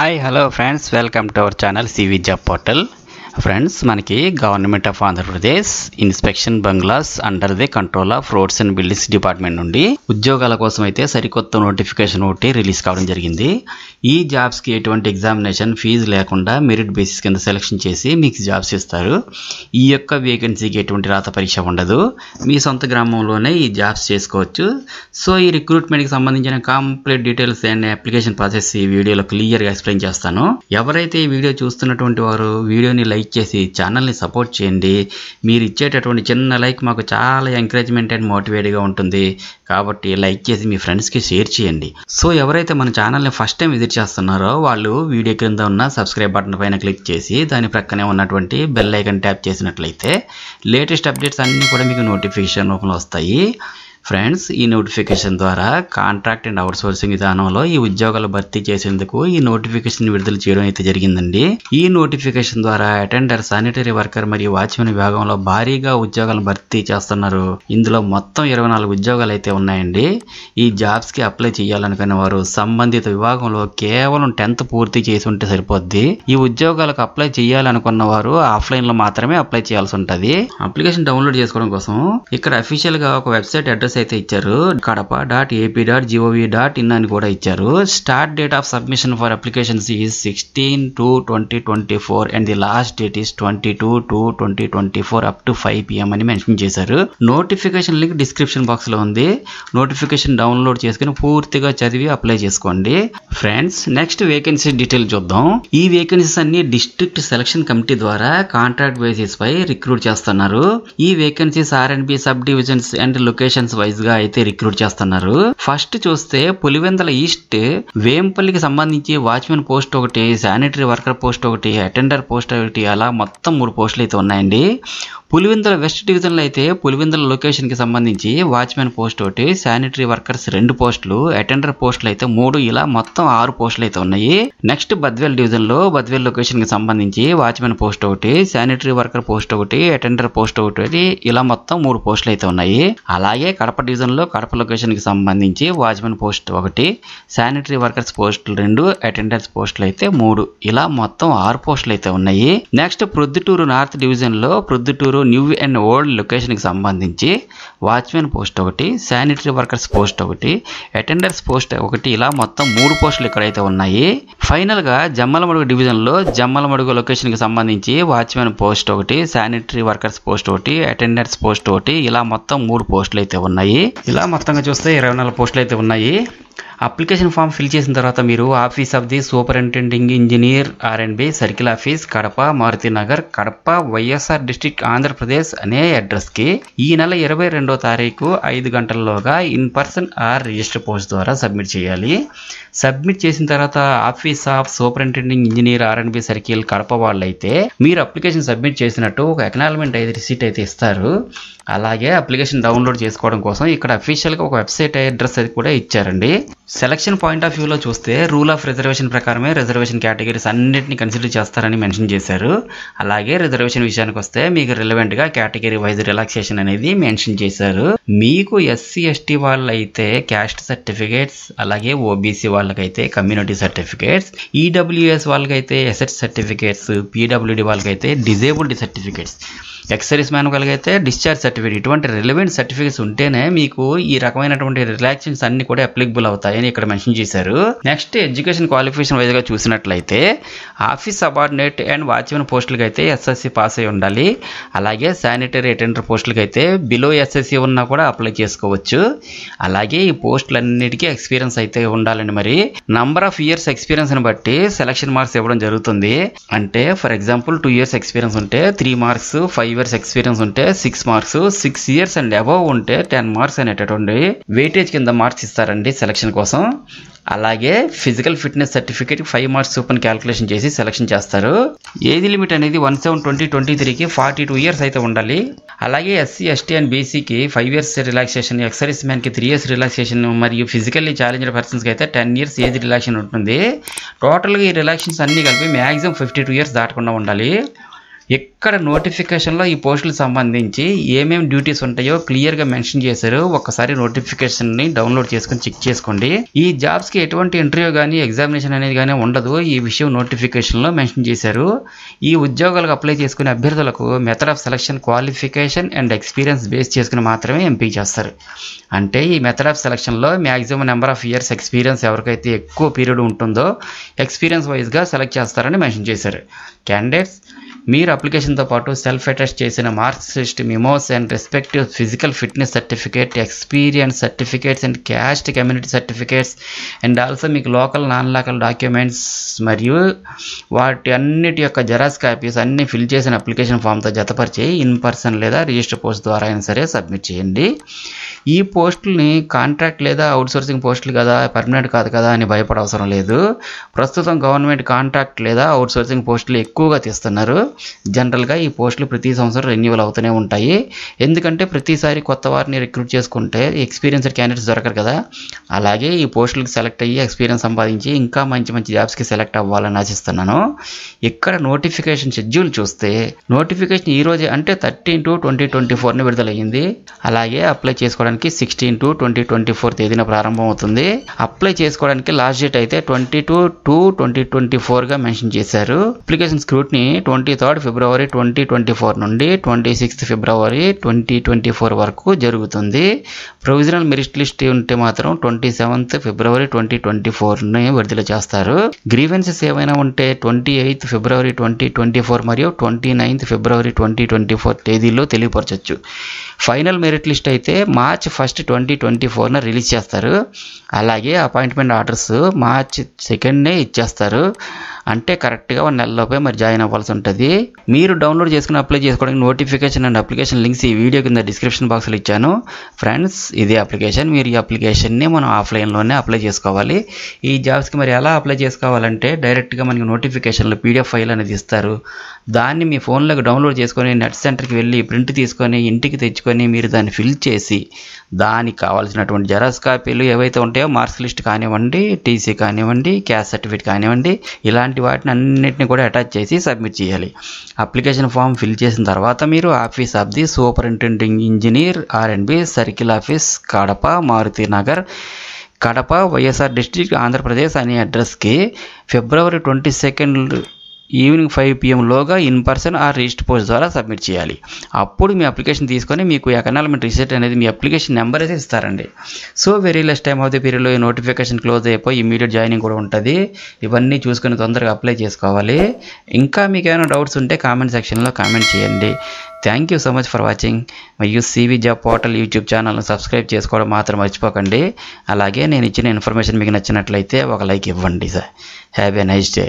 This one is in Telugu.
Hi hello friends, welcome to our channel CV job portal. Friends, మనకి government of Andhra Pradesh inspection bungalows under the control of roads and buildings department నుండి ఉద్యోగాల కోసం అయితే సరికొత్త నోటిఫికేషన్ ఒకటి రిలీజ్ కావడం జరిగింది. ఈ జాబ్స్కి ఎటువంటి ఎగ్జామినేషన్ ఫీజు లేకుండా మెరిట్ బేసిస్ కింద సెలెక్షన్ చేసి మీకు జాబ్స్ ఇస్తారు. ఈ యొక్క వేకెన్సీకి ఎటువంటి రాత పరీక్ష ఉండదు. మీ సొంత గ్రామంలోనే ఈ జాబ్స్ చేసుకోవచ్చు. సో ఈ రిక్రూట్మెంట్కి సంబంధించిన complete details and application process ఈ వీడియోలో క్లియర్గా ఎక్స్ప్లెయిన్ చేస్తాను. ఎవరైతే ఈ వీడియో చూస్తున్నటువంటి వారు వీడియోని లైక్ చేసి ఛానల్ని సపోర్ట్ చేయండి. మీరు ఇచ్చేటటువంటి చిన్న లైక్ మాకు చాలా ఎంకరేజ్మెంట్ అండ్ మోటివేట్గా ఉంటుంది. కాబట్టి లైక్ చేసి మీ ఫ్రెండ్స్కి షేర్ చేయండి. సో ఎవరైతే మన ఛానల్ని ఫస్ట్ టైం విజిట్ చేస్తున్నారో వాళ్ళు వీడియో క్రింద ఉన్న సబ్స్క్రైబ్ బటన్ పైన క్లిక్ చేసి దాని ప్రక్కనే ఉన్నటువంటి బెల్ ఐకాన్ ట్యాప్ చేసినట్లయితే లేటెస్ట్ అప్డేట్స్ అన్నీ కూడా మీకు నోటిఫికేషన్ రూపంలో వస్తాయి. ఫ్రెండ్స్, ఈ నోటిఫికేషన్ ద్వారా కాంట్రాక్ట్ అండ్ అవుట్ సోర్సింగ్ విధానంలో ఈ ఉద్యోగాలు భర్తీ చేసేందుకు ఈ నోటిఫికేషన్ విడుదల చేయడం అయితే జరిగిందండి. ఈ నోటిఫికేషన్ ద్వారా అటెండర్, శానిటరీ వర్కర్ మరియు వాచ్మెన్ విభాగంలో భారీగా ఉద్యోగాలను భర్తీ చేస్తున్నారు. ఇందులో మొత్తం 24 ఉద్యోగాలు అయితే ఉన్నాయండి. ఈ జాబ్స్ కి అప్లై చేయాలనుకునే వారు సంబంధిత విభాగంలో కేవలం 10th పూర్తి చేసి ఉంటే సరిపోద్ది. ఈ ఉద్యోగాలకు అప్లై చేయాలనుకున్న వారు ఆఫ్లైన్ లో మాత్రమే అప్లై చేయాల్సి ఉంటుంది. అప్లికేషన్ డౌన్లోడ్ చేసుకోవడం కోసం ఇక్కడ అఫీషియల్ గా ఒక వెబ్సైట్ అడ్రస్ అయితే ఇచ్చారు. kadapa.ap.gov.in అని కూడా ఇచ్చారు. Start date of submission for applications is 16/2/2024 and the last date is 22/2/2024 up to 5 PM అని మెన్షన్ చేశారు. నోటిఫికేషన్ లింక్ డిస్క్రిప్షన్ బాక్స్ లో ఉంది. నోటిఫికేషన్ డౌన్లోడ్ చేసుకుని పూర్తిగా చదివి అప్లై చేసుకోండి. ఫ్రెండ్స్, నెక్స్ట్ వేకెన్సీ డీటెయిల్ చూద్దాం. ఈ వేకెన్సీస్ అన్ని డిస్ట్రిక్ట్ సెలక్షన్ కమిటీ ద్వారా కాంట్రాక్ట్ బేసిస్ పై రిక్రూట్ చేస్తున్నారు. ఈ vacancies R&B sub divisions and locations wise గా అయితే రిక్రూట్ చేస్తున్నారు. ఫస్ట్ చూస్తే పులివెందల ఈస్ట్ వేంపల్లికి సంబంధించి వాచ్మెన్ పోస్ట్ ఒకటి, శానిటరీ వర్కర్ పోస్ట్ ఒకటి, అటెండర్ పోస్ట్ ఒకటి, అలా మొత్తం 3 పోస్టులు అయితే ఉన్నాయండి. పులివెందుల వెస్ట్ డివిజన్ లో అయితే పులివెందుల లొకేషన్ కి సంబంధించి వాచ్మెన్ పోస్ట్ ఒకటి, శానిటరీ వర్కర్స్ 2 పోస్టులు, అటెండర్ పోస్టులు అయితే 3, ఇలా మొత్తం 6 పోస్టులు అయితే ఉన్నాయి. నెక్స్ట్ బద్వేల్ డివిజన్ లో బద్వేల్ లొకేషన్ కి సంబంధించి వాచ్మెన్ పోస్ట్ ఒకటి, శానిటరీ వర్కర్ పోస్ట్ ఒకటి, అటెండర్ పోస్ట్ ఒకటి, ఇలా మొత్తం 3 పోస్టులు అయితే ఉన్నాయి. అలాగే కడప డివిజన్ లో కడప లొకేషన్ కి సంబంధించి వాచ్మెన్ పోస్ట్ ఒకటి, శానిటరీ వర్కర్స్ పోస్టులు 2, అటెండర్స్ పోస్టులు అయితే 3, ఇలా మొత్తం 6 పోస్టులు అయితే ఉన్నాయి. నెక్స్ట్ ప్రొద్దుటూరు నార్త్ డివిజన్ లో Proddatur new and old location కి సంబంధించి వాచ్మెన్ పోస్ట్ ఒకటి, శానిటరీ వర్కర్స్ పోస్ట్ ఒకటి, అటెండర్స్ పోస్ట్ ఒకటి, ఇలా మొత్తం 3 పోస్టులు ఇక్కడైతే ఉన్నాయి. ఫైనల్ గా జమ్మలమడుగు డివిజన్ లో జమ్మలమడుగు లొకేషన్ కి సంబంధించి వాచ్మెన్ పోస్ట్ ఒకటి, శానిటరీ వర్కర్స్ పోస్ట్ ఒకటి, అటెండర్స్ పోస్ట్ ఒకటి, ఇలా మొత్తం 3 పోస్టులు అయితే ఉన్నాయి. ఇలా మొత్తంగా చూస్తే 24 పోస్టులు అయితే ఉన్నాయి. అప్లికేషన్ ఫామ్ ఫిల్ చేసిన తర్వాత మీరు office of the superintending engineer R&B circle office Kadapa, Maruthinagar, Kadapa, YSR district, Andhra Pradesh అనే అడ్రస్ కి ఈ నెల 22వ తారీఖు 5 గంటల్లోగా in person or register post ద్వారా సబ్మిట్ చేయాలి. సబ్మిట్ చేసిన తర్వాత office of superintending engineer R&B circle Kadapa వాళ్ళైతే మీరు అప్లికేషన్ సబ్మిట్ చేసినట్టు ఒక ఎక్నాలజ్మెంట్ రిసీట్ అయితే ఇస్తారు. అలాగే అప్లికేషన్ డౌన్లోడ్ చేసుకోవడం కోసం ఇక్కడ అఫీషియల్ గా ఒక వెబ్సైట్ అడ్రస్ అది కూడా ఇచ్చారండి. సెలక్షన్ పాయింట్ ఆఫ్ వ్యూలో చూస్తే రూల్ ఆఫ్ రిజర్వేషన్ ప్రకారమే రిజర్వేషన్ కేటగిరీస్ అన్నింటినీ కన్సిడర్ చేస్తారని మెన్షన్ చేశారు. అలాగే రిజర్వేషన్ విషయానికి వస్తే మీకు రిలవెంట్ గా కేటగిరీ వైజ్ రిలాక్సేషన్ అనేది మెన్షన్ చేశారు. మీకు SC ST వాళ్ళైతే క్యాస్ట్ సర్టిఫికేట్స్, అలాగే OBC వాళ్ళకైతే కమ్యూనిటీ సర్టిఫికేట్స్, EWS వాళ్ళకైతే ఎసెట్ సర్టిఫికేట్స్, PWD వాళ్ళకైతే డిజేబుల్డ్ సర్టిఫికేట్స్, ఎక్సర్వీస్ మ్యాన్ వాళ్ళకైతే డిశ్చార్జ్ సర్టిఫికేట్, ఇటువంటి రిలవెంట్ సర్టిఫికేట్స్ ఉంటేనే మీకు ఈ రకమైనటువంటి రిలాక్సేషన్స్ అన్ని కూడా అప్లికబుల్ అవుతాయని ఇక్కడ మెన్షన్ చేశారు. నెక్స్ట్ ఎడ్యుకేషన్ క్వాలిఫికేషన్ వైజ్ గా చూసినట్లయితే ఆఫీస్ సబార్డినేట్ అండ్ వాచ్మెన్ పోస్టులకి అయితే SSC పాస్ అయి ఉండాలి. అలాగే శానిటరీ అటెండర్ పోస్టులకి అయితే బిలో SSC ఉన్నా కూడా అప్లై చేసుకోవచ్చు. అలాగే ఈ పోస్టులన్నిటికీ ఎక్స్పీరియన్స్ అయితే ఉండాలండి. మరి నంబర్ ఆఫ్ ఇయర్స్ ఎక్స్పీరియన్స్ ని బట్టి సెలక్షన్ మార్క్స్ ఇవ్వడం జరుగుతుంది. అంటే ఫర్ ఎగ్జాంపుల్ 2 years ఎక్స్పీరియన్స్ ఉంటే 3 మార్క్స్, 5 years ఎక్స్పీరియన్స్ ఉంటే 6 మార్క్స్, 6 years అండ్ అబవ్ ఉంటే 10 మార్క్స్ అనేటటువంటి వెయిటేజ్ కింద మార్క్స్ ఇస్తారండి సెలక్షన్ కోసం. అలాగే ఫిజికల్ ఫిట్నెస్ సర్టిఫికేట్ 5 మార్క్స్ చొప్పున క్యాలిక్యులేషన్ చేసి సెలక్షన్ చేస్తారు. ఏజ్ లిమిట్ అనేది 1/7/2023కి 42 years అయితే ఉండాలి. అలాగే SC ST అండ్ BCకి 5 years రిలాక్సేషన్, ఎక్సర్వీస్ మ్యాన్ కి 3 years రిలాక్సేషన్, మరియు ఫిజికల్లీ ఛాలెంజ్డ్ పర్సన్స్ కి అయితే 10 years ఏజ్ రిలాక్సేషన్ ఉంటుంది. టోటల్ గా ఈ రిలాక్సేషన్స్ అన్ని కలిపి మాక్సిమం 52 years దాటకుండా ఉండాలి. ఇక్కడ నోటిఫికేషన్లో ఈ పోస్టులకు సంబంధించి ఏమేమి డ్యూటీస్ ఉంటాయో క్లియర్గా మెన్షన్ చేశారు. ఒకసారి నోటిఫికేషన్ని డౌన్లోడ్ చేసుకొని చెక్ చేసుకోండి. ఈ జాబ్స్కి ఎటువంటి ఇంటర్వ్యూ కానీ ఎగ్జామినేషన్ అనేది కానీ ఉండదు. ఈ విషయం నోటిఫికేషన్లో మెన్షన్ చేశారు. ఈ ఉద్యోగాలకు అప్లై చేసుకునే అభ్యర్థులకు method of selection qualification and experience base చేసుకుని మాత్రమే ఎంపిక చేస్తారు. అంటే ఈ మెథడ్ ఆఫ్ సెలక్షన్లో maximum number of years experience ఎవరికైతే ఎక్కువ పీరియడ్ ఉంటుందో ఎక్స్పీరియన్స్ వైజ్గా సెలెక్ట్ చేస్తారని మెన్షన్ చేశారు. క్యాండిడేట్స్ మీరు అప్లికేషన్తో పాటు సెల్ఫ్ అటెస్ట్ చేసిన marks list, memos and respective physical fitness certificate, experience certificates and caste community certificates and also మీకు లోకల్ నాన్ లోకల్ డాక్యుమెంట్స్ మరియు వాటి అన్నిటి యొక్క జెరాక్స్ కాపీస్ అన్నీ ఫిల్ చేసిన అప్లికేషన్ ఫామ్తో జతపరిచి ఇన్ పర్సన్ లేదా రిజిస్టర్ పోస్ట్ ద్వారా అయినా సరే సబ్మిట్ చేయండి. ఈ పోస్టుల్ని కాంట్రాక్ట్ లేదా అవుట్సోర్సింగ్ పోస్టులు కదా, పర్మనెంట్ కాదు కదా అని భయపడవసరం లేదు. ప్రస్తుతం గవర్నమెంట్ కాంట్రాక్ట్ లేదా అవుట్సోర్సింగ్ పోస్టులు ఎక్కువగా తీస్తున్నారు. జనరల్గా ఈ పోస్టులు ప్రతి సంవత్సరం రెన్యువల్ అవుతూనే ఉంటాయి. ఎందుకంటే ప్రతిసారి కొత్త వారిని రిక్రూట్ చేసుకుంటే ఎక్స్పీరియన్స్డ్ క్యాండిడేట్స్ దొరకరు కదా. అలాగే ఈ పోస్టులకు సెలెక్ట్ అయ్యి ఎక్స్పీరియన్స్ సంపాదించి ఇంకా మంచి మంచి జాబ్స్కి సెలెక్ట్ అవ్వాలని ఆశిస్తున్నాను. ఇక్కడ నోటిఫికేషన్ షెడ్యూల్ చూస్తే నోటిఫికేషన్ ఈ రోజే అంటే 13/2/2024 విడుదలయ్యింది. అలాగే అప్లై చేసుకోవడానికి 16/2/2024 తేదీన ప్రారంభం అవుతుంది. అప్లై చేసుకోవడానికి లాస్ట్ డేట్ అయితే 22/2/2024 మెన్షన్ చేశారు. అప్లికేషన్ స్క్రూట్ని 23rd February 2024 నుండి 26th February 2024 వరకు జరుగుతుంది. ప్రొవిజనల్ మెరిట్ లిస్ట్ ఉంటే మాత్రం 27th February 2024 విడుదల చేస్తారు. గ్రీవెన్సెస్ ఏమైనా ఉంటే 28th February 2024 మరియు 29th February 2024 తేదీల్లో తెలియపరచవచ్చు. ఫైనల్ మెరిట్ లిస్ట్ అయితే March 1st 2024 రిలీజ్ చేస్తారు. అలాగే అపాయింట్మెంట్ ఆర్డర్స్ March 2nd ఇచ్చేస్తారు. అంటే కరెక్ట్గా 1 నెలలోపే మరి జాయిన్ అవ్వాల్సి ఉంటుంది. మీరు డౌన్లోడ్ చేసుకుని అప్లై చేసుకోవడానికి నోటిఫికేషన్ అండ్ అప్లికేషన్ లింక్స్ ఈ వీడియో కింద డిస్క్రిప్షన్ బాక్స్లో ఇచ్చాను. ఫ్రెండ్స్, ఇదే అప్లికేషన్. మీరు ఈ అప్లికేషన్ని మనం ఆఫ్లైన్లోనే అప్లై చేసుకోవాలి. ఈ జాబ్స్కి మరి ఎలా అప్లై చేసుకోవాలంటే డైరెక్ట్గా మనకి నోటిఫికేషన్లో PDF ఫైల్ అనేది ఇస్తారు. దాన్ని మీ ఫోన్లోకి డౌన్లోడ్ చేసుకొని నెట్ సెంటర్కి వెళ్ళి ప్రింట్ తీసుకొని ఇంటికి తెచ్చుకొని మీరు దాన్ని ఫిల్ చేసి దానికి కావాల్సినటువంటి జెరాక్స్ కాపీలు ఏవైతే ఉంటాయో మార్క్స్ లిస్ట్ కానివ్వండి, టీసీ కానివ్వండి, క్యాస్ట్ సర్టిఫికేట్ కానివ్వండి, ఇలాంటి వాటిని అన్నింటినీ కూడా అటాచ్ చేసి సబ్మిట్ చేయాలి. అప్లికేషన్ ఫామ్ ఫిల్ చేసిన తర్వాత మీరు office of the superintending engineer R&B circle office Kadapa, Maruti Nagar, Kadapa, YSR district, Andhra Pradesh అనే అడ్రస్కి February 22 ఈవినింగ్ 5 PM లోగా in person or register post ద్వారా సబ్మిట్ చేయాలి. అప్పుడు మీ అప్లికేషన్ తీసుకొని మీకు ఎకనాలమెంట్ రిసిప్ట్ అనేది మీ అప్లికేషన్ నెంబర్ అయితే ఇస్తారండి. So very less time of the పీరియడ్లో ఈ నోటిఫికేషన్ క్లోజ్ అయిపోయి ఇమీడియట్ జాయినింగ్ కూడా ఉంటుంది. ఇవన్నీ చూసుకొని తొందరగా అప్లై చేసుకోవాలి. ఇంకా మీకు ఏమైనా డౌట్స్ ఉంటే కామెంట్ సెక్షన్లో కామెంట్ చేయండి. Thank you so much for watching. మరియు CV జాబ్ పోర్టల్ యూట్యూబ్ ఛానల్ను సబ్స్క్రైబ్ చేసుకోవడం మాత్రం మర్చిపోకండి. అలాగే నేను ఇచ్చిన ఇన్ఫర్మేషన్ మీకు నచ్చినట్లయితే ఒక లైక్ ఇవ్వండి sir. Have a nice day.